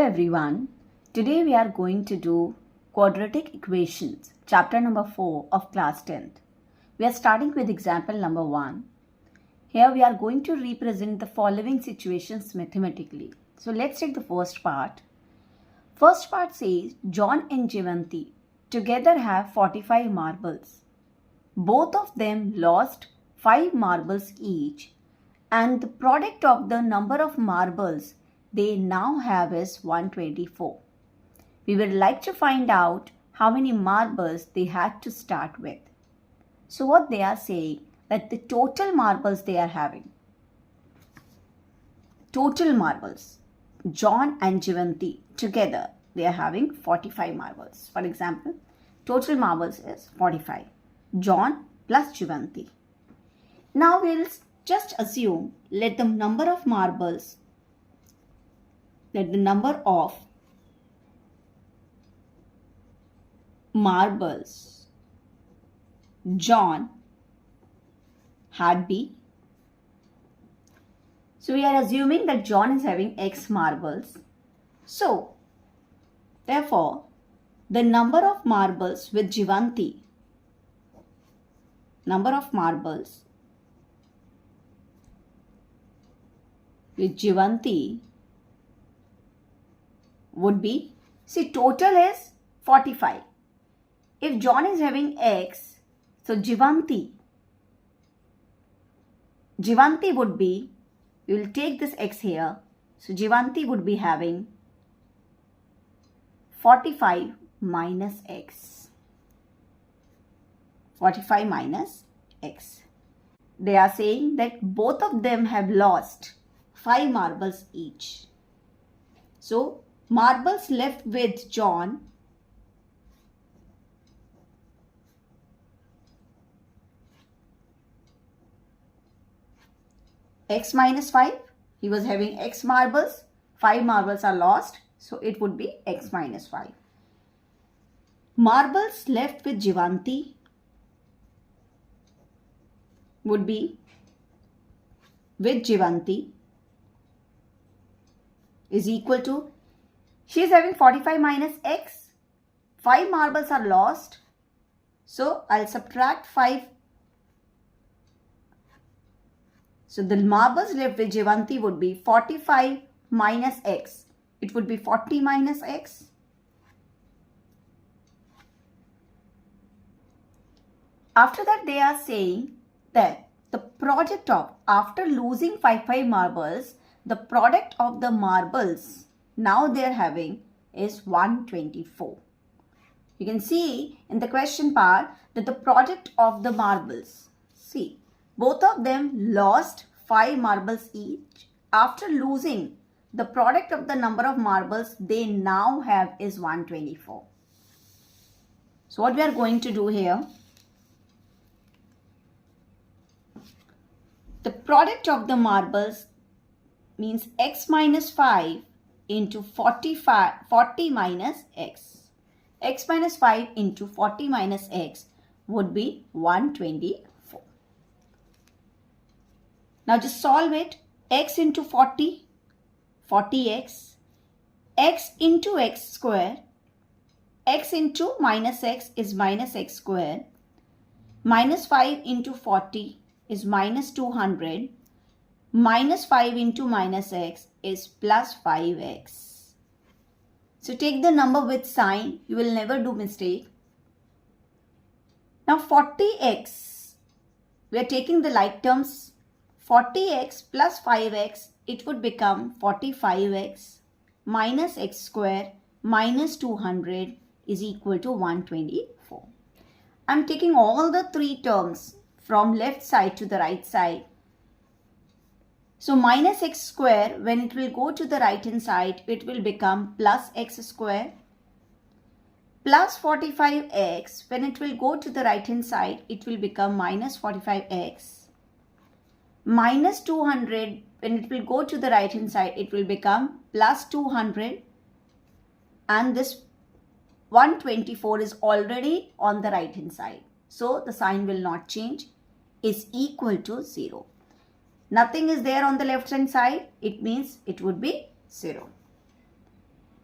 everyone. Today we are going to do quadratic equations, chapter number 4 of class 10th. We are starting with example number 1. Here we are going to represent the following situations mathematically. So let's take the first part. First part says John and Jivanti together have 45 marbles. Both of them lost 5 marbles each, and the product of the number of marbles they now have is 124. We would like to find out how many marbles they had to start with. So what they are saying, that the total marbles they are having. Total marbles. John and Jivanti together, they are having 45 marbles. For example, total marbles is 45. John plus Jivanti. Now we'll just assume, let the number of marbles John had be. So we are assuming that John is having X marbles. So therefore, the number of marbles with Jivanti, would be, see, total is 45. If John is having X, so Jivanti would be, we will take this X here, so Jivanti would be having 45 minus X. 45 minus X. They are saying that both of them have lost 5 marbles each. So, marbles left with John X minus 5. He was having X marbles. 5 marbles are lost. So, it would be X minus 5. Marbles left with Jivanti would be, with Jivanti is equal to, she is having 45 minus X. 5 marbles are lost. So, I'll subtract 5. So, the marbles left with Jivanti would be 45 minus X. It would be 40 minus X. After that, they are saying that the product of, after losing 5 marbles, the product of the marbles now they are having is 124. You can see in the question part that the product of the marbles, see, both of them lost 5 marbles each. After losing, the product of the number of marbles they now have is 124. So what we are going to do here, the product of the marbles means X minus 5 into 40 minus X. X minus 5 into 40 minus X would be 124. Now just solve it. X into 40, 40x. X into x square. X into minus x is minus x square. Minus 5 into 40 is minus 200. Minus 5 into minus x is plus 5x. So take the number with sign. You will never do mistake. Now 40x. We are taking the like terms. 40x plus 5x. It would become 45x minus x square minus 200 is equal to 124. I am taking all the 3 terms from left side to the right side. So minus x square, when it will go to the right hand side, it will become plus x square. Plus 45x, when it will go to the right hand side, it will become minus 45x. Minus 200, when it will go to the right hand side, it will become plus 200. And this 124 is already on the right hand side. So the sign will not change. Is equal to 0. Nothing is there on the left hand side. It means it would be 0.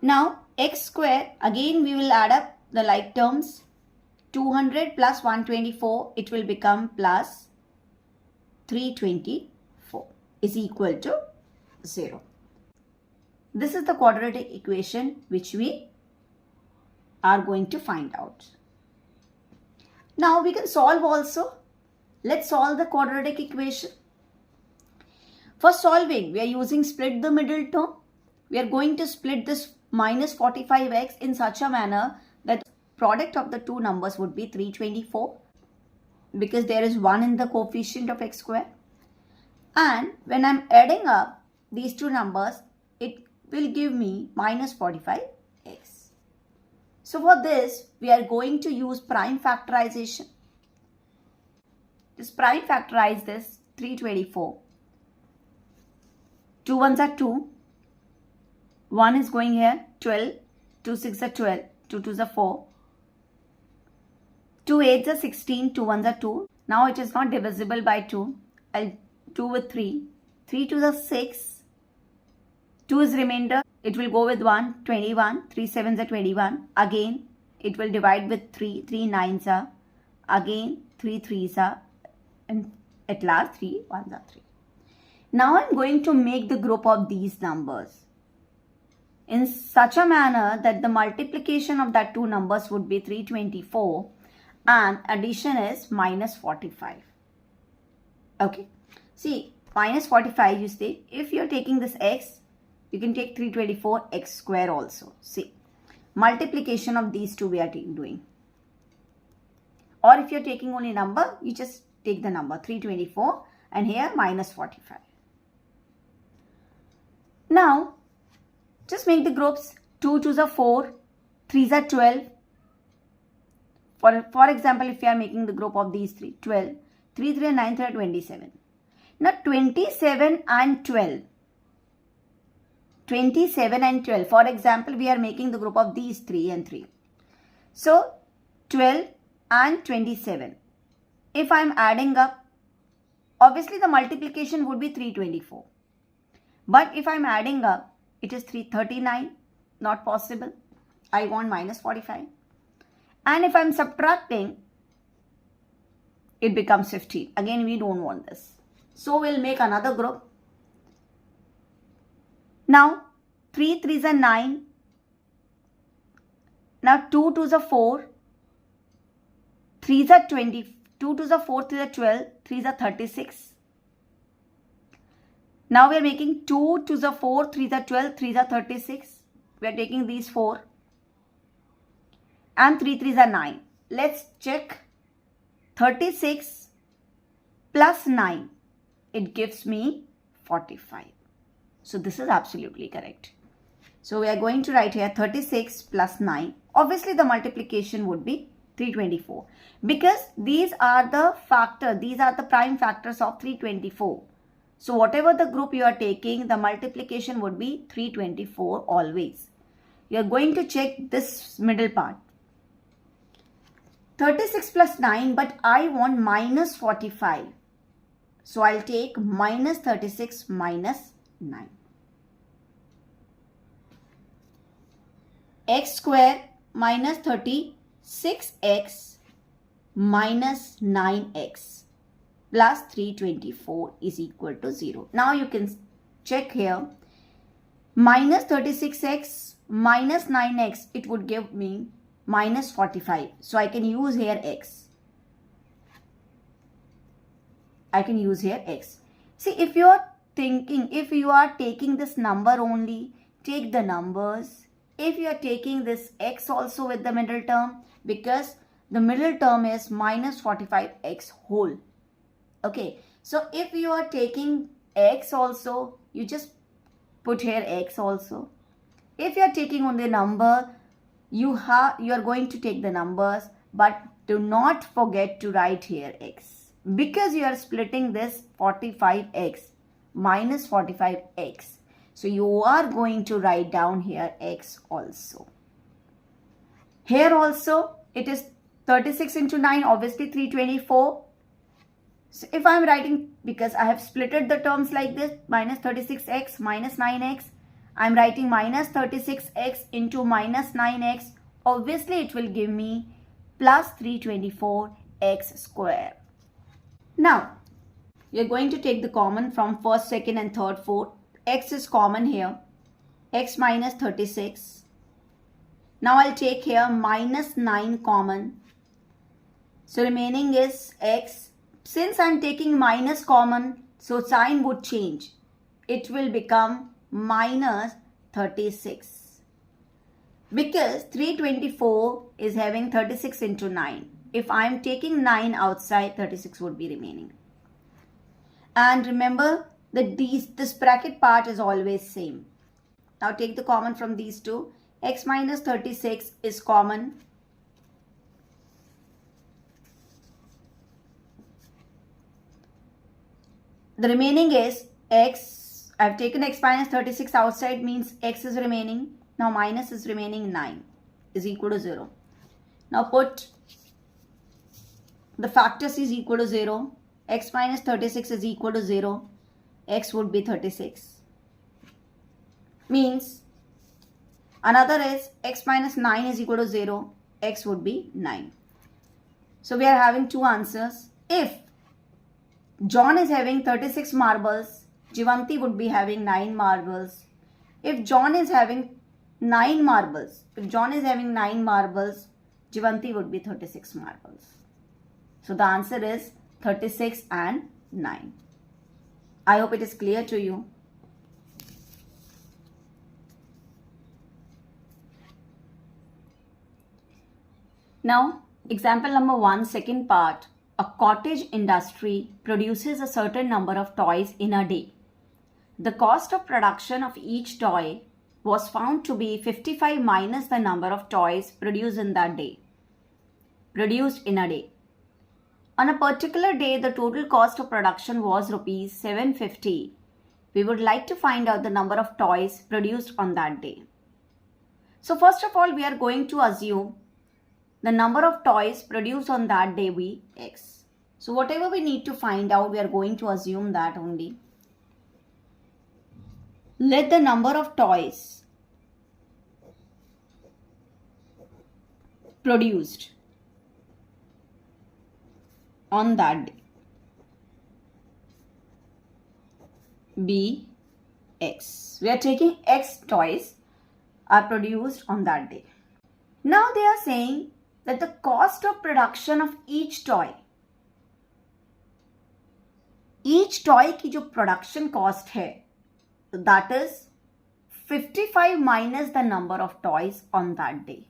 Now x square, again we will add up the like terms. 200 plus 124, it will become plus 324 is equal to 0. This is the quadratic equation which we are going to find out. Now we can solve also. Let's solve the quadratic equation. For solving, we are using split the middle term. We are going to split this minus 45x in such a manner that product of the two numbers would be 324 because there is 1 in the coefficient of x square. And when I'm adding up these two numbers, it will give me minus 45x. So for this, we are going to use prime factorization. Just prime factorize this 324. 2 ones are 2. 1 is going here, 12. 2 6 are 12. 2 2s are 4. 2 8s are 16. 2 1s are 2. Now it is not divisible by 2. I'll 2 with 3. 3 2s are 6. 2 is remainder. It will go with 1. 21. 3 7s are 21. Again, it will divide with 3. 3 9s are. Again, 3 3s are. And at last, 3 1s are 3. Now I'm going to make the group of these numbers in such a manner that the multiplication of that two numbers would be 324 and addition is minus 45. Okay. See, minus 45 you see, if you're taking this x, you can take 324 x square also. See, multiplication of these two we are doing. Or if you're taking only number, you just take the number 324 and here minus 45. Now, just make the groups. 2 2s are 4, 3s are 12. For example, if you are making the group of these three, 12, 3 3 are 9 3 are 27. Now 27 and 12. 27 and 12. For example, we are making the group of these 3 and 3. So 12 and 27. If I am adding up, obviously the multiplication would be 324. But if I am adding up, it is 339. Not possible. I want minus 45. And if I am subtracting, it becomes 15. Again, we don't want this. So we'll make another group. Now, 3 3s are 9. Now, 2 2s are 4. 3s are 20. 2 2s are 4, 3s are 12. 3s are 36. Now we are making 2 2s are 4, 3s are 12, 3s are 36. We are taking these 4. And 3 3s are 9. Let's check. 36 plus 9. It gives me 45. So this is absolutely correct. So we are going to write here 36 plus 9. Obviously the multiplication would be 324. Because these are the factor, these are the prime factors of 324. So whatever the group you are taking, the multiplication would be 324 always. You are going to check this middle part. 36 plus 9, but I want minus 45. So I'll take minus 36 minus 9. X square minus 36x minus 9x plus 324 is equal to 0. Now you can check here. Minus 36x minus 9x, it would give me minus 45. So I can use here x. I can use here x. See, if you are thinking, if you are taking this number only, take the numbers. If you are taking this x also with the middle term, because the middle term is minus 45x whole. Okay, so if you are taking x also, you just put here x also. If you are taking only number, you are going to take the numbers, but do not forget to write here x. Because you are splitting this 45x minus 45x. So you are going to write down here x also. Here also it is 36 into 9, obviously 324. So if I am writing, because I have splitted the terms like this, minus 36x minus 9x, I'm writing minus 36x into minus 9x. Obviously, it will give me plus 324x square. Now, we are going to take the common from first, second and third, fourth. X is common here. X minus 36. Now, I'll take here minus 9 common. So, remaining is x. Since I'm taking minus common, so sign would change. It will become minus 36. Because 324 is having 36 into 9. If I am taking 9 outside, 36 would be remaining. And remember that this bracket part is always same. Now take the common from these two. X minus 36 is common. The remaining is x. I have taken x minus 36 outside, means x is remaining. Now minus is remaining 9 is equal to 0. Now put the factors is equal to 0. X minus 36 is equal to 0. X would be 36. Means another is x minus 9 is equal to 0. X would be 9. So we are having two answers. If John is having 36 marbles, Jivanti would be having 9 marbles. If John is having 9 marbles, Jivanti would be 36 marbles. So the answer is 36 and 9. I hope it is clear to you. Now, example number 1, second part. A cottage industry produces a certain number of toys in a day. The cost of production of each toy was found to be 55 minus the number of toys produced in a day. On a particular day, the total cost of production was rupees 750. We would like to find out the number of toys produced on that day. So first of all, we are going to assume the number of toys produced on that day be x. So whatever we need to find out, we are going to assume that only. Let the number of toys produced on that day be x. We are taking x toys are produced on that day. Now they are saying that the cost of production of each toy की जो production cost है, that is 55 minus the number of toys on that day.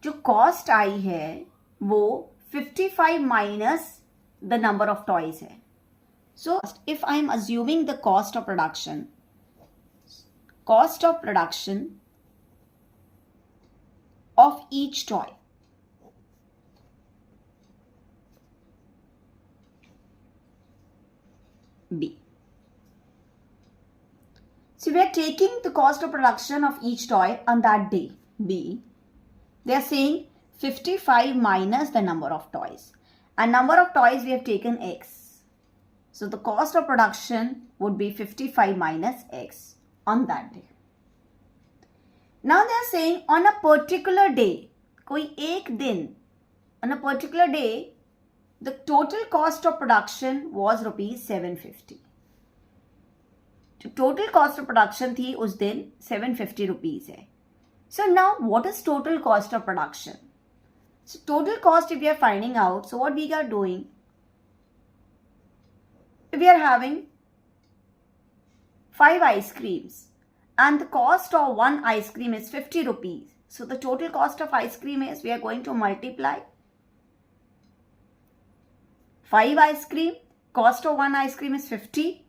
जो cost आई है वो 55 minus the number of toys है. So if I am assuming the cost of production of each toy B. So we are taking the cost of production of each toy on that day B. They are saying 55 minus the number of toys. And number of toys we have taken x. So the cost of production would be 55 minus x on that day. Now they are saying on a particular day, कोई एक दिन, on a particular day, the total cost of production was rupees 750. जो total cost of production थी उस दिन 750 rupees है. So now what is total cost of production? So total cost if we are finding out, so what we are doing, if we are having 5 ice creams and the cost of one ice cream is 50 rupees. So the total cost of ice cream is, we are going to multiply 5 ice cream, cost of one ice cream is 50.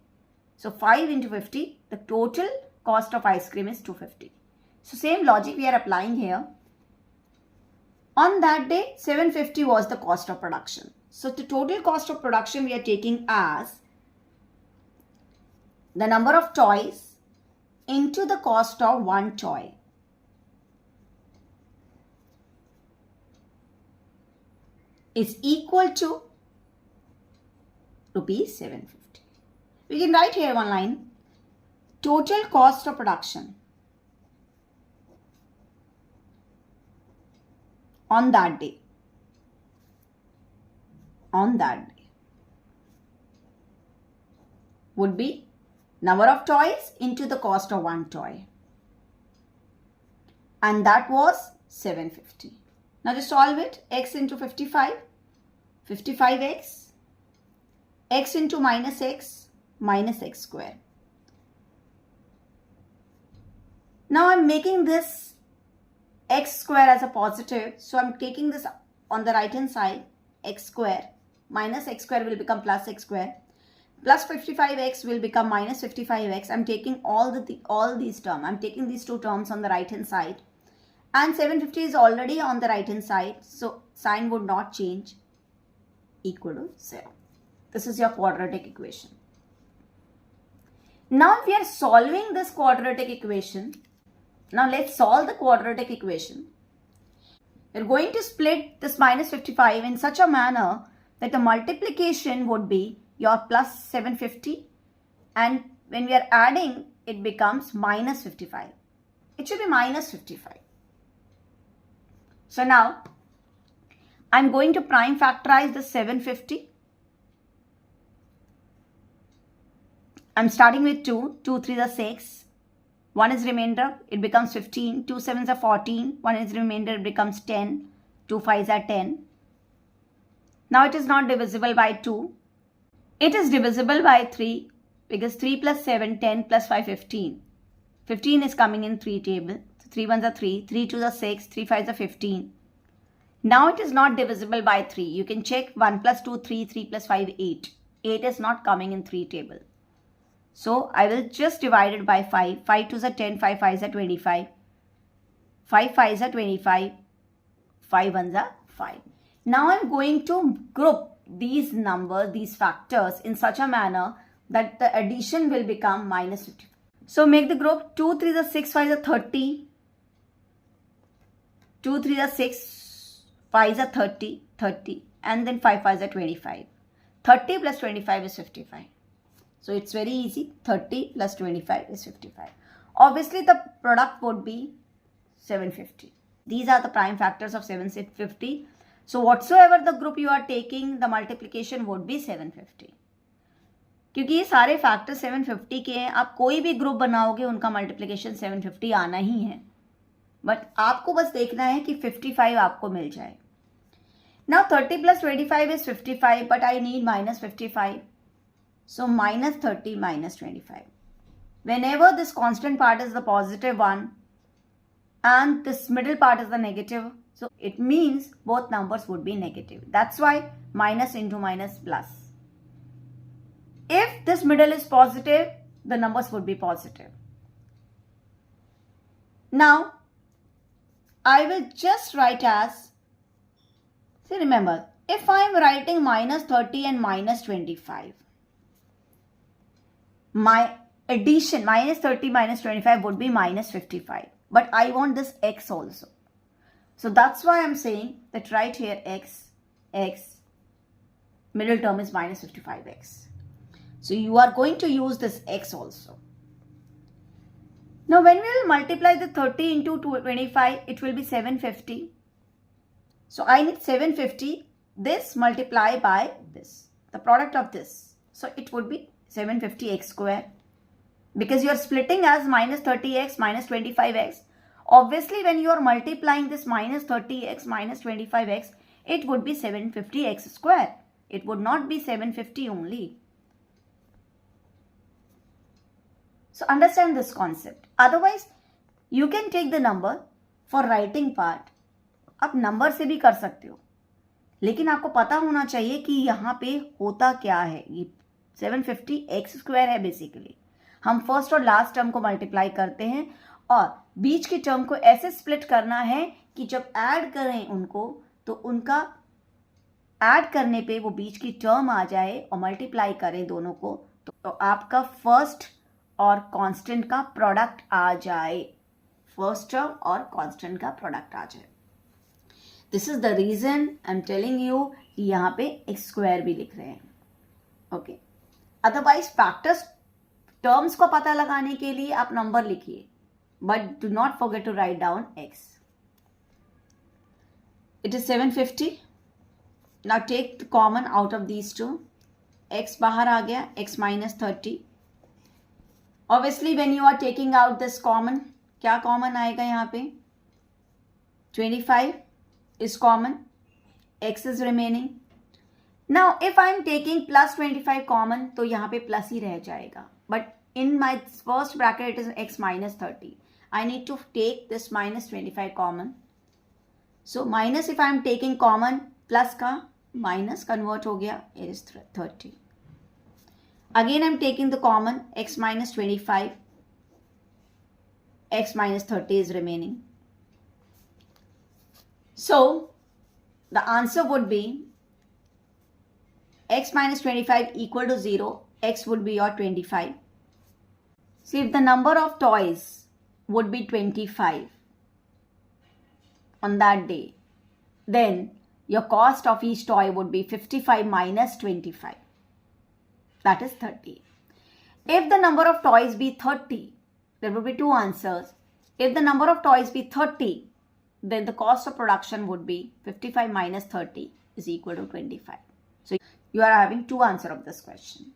So 5 into 50, the total cost of ice cream is 250. So same logic we are applying here. On that day, 750 was the cost of production. So the total cost of production we are taking as the number of toys into the cost of one toy. Is equal to rupees 750. We can write here one line. total cost of production on that day would be number of toys into the cost of one toy, and that was 750. Now just solve it. X into 55, 55x, x into minus x square. Now I'm making this x square as a positive, so I'm taking this on the right hand side, x square minus x square will become plus x square, plus 55x will become minus 55x. I'm taking all these terms. I'm taking these two terms on the right hand side, and 750 is already on the right hand side, so sign would not change, equal to 0. This is your quadratic equation. Now if we are solving this quadratic equation, now let's solve the quadratic equation. We're going to split this minus 55 in such a manner that the multiplication would be your plus 750, and when we are adding, it becomes minus 55. It should be minus 55. So now I'm going to prime factorize the 750. I'm starting with 2. 2 3s are 6. 1 is remainder, it becomes 15. 2 7s are 14. 1 is remainder, it becomes 10. 2 5s are 10. Now it is not divisible by 2. It is divisible by 3 because 3 plus 7, 10 plus 5, 15. 15 is coming in 3 table. So 3 1s are 3, 3 2s are 6, 3 5s are 15. Now it is not divisible by 3. You can check 1 plus 2, 3, 3 plus 5, 8. 8 is not coming in 3 table. So I will just divide it by 5. 5 2s are 10, 5 5s are 25. 5 5s are 25. 5 1s are 5. Now I'm going to group these numbers, these factors in such a manner that the addition will become minus 55. So make the group 2 3s are 6, 5s are 30. 2 3s are 6, 5s are 30, 30, and then 5 5s are 25. 30 plus 25 is 55. So it's very easy. 30 plus 25 is 55. Obviously the product would be 750. These are the prime factors of 750. So whatsoever the group you are taking, the multiplication would be 750. क्योंकि ये सारे factor 750 के हैं, आप कोई भी group बनाओगे उनका मल्टीप्लिकेशन 750 आना ही है, बट आपको बस देखना है कि 55 आपको मिल जाए. Now 30 plus 25 is 55, but I need minus 55. So minus 30 minus 25. Whenever this constant part is the positive one and this middle part is the negative, so it means both numbers would be negative. That's why minus into minus plus. If this middle is positive, the numbers would be positive. Now, I will just write as, see remember, if I am writing minus 30 and minus 25, my addition minus 30 minus 25 would be minus 55. But I want this x also. So that's why I'm saying that right here x, middle term is minus 55x. So you are going to use this x also. Now when we will multiply the 30 into 25, it will be 750. So I need 750, this multiply by this, the product of this. So it would be 750x square. Because you are splitting as minus 30x minus 25x. Obviously when you are multiplying this minus 30x minus 25x, it would be 750x square. It would not be 750 only. So understand this concept. Otherwise, you can take the number for writing part. आप number से भी कर सकते हो, लेकिन आपको पता होना चाहिए कि यहाँ पे होता क्या है. ये 750x स्क्वायर है. बेसिकली हम फर्स्ट और लास्ट टर्म को मल्टीप्लाई करते हैं और बीच की टर्म को ऐसे स्प्लिट करना है कि जब ऐड करें उनको तो उनका ऐड करने पे वो बीच की टर्म आ जाए और मल्टीप्लाई करें दोनों को तो आपका फर्स्ट और कांस्टेंट का प्रोडक्ट आ जाए. फर्स्ट टर्म और कांस्टेंट का प्रोडक्ट आ जाए. This is the reason I am telling you कि यहाँ पे एक्स स्क्वायर भी लिख रहे हैं. ओके, अदरवाइज फैक्टर्स टर्म्स को पता लगाने के लिए आप नंबर लिखिए, but do not forget to write down x. It is 750. Now take the common out of these two. x बाहर आ गया, x minus 30. Obviously when you are taking out this common, क्या common आएगा यहाँ पे? 25 is common, x is remaining. Now if I am taking plus 25 common, तो यहाँ पे plus ही रह जाएगा. But in my first bracket it is x minus 30. I need to take this minus 25 common. So minus if I am taking common, plus का minus convert हो गया, it is 30. Again I am taking the common, x minus 25, x minus 30 is remaining. So the answer would be x minus 25 equal to 0, x would be your 25. So if the number of toys would be 25 on that day, then your cost of each toy would be 55 minus 25. That is 30. If the number of toys be 30, there will be two answers. If the number of toys be 30, then the cost of production would be 55 minus 30 is equal to 25. So you are having two answers of this question.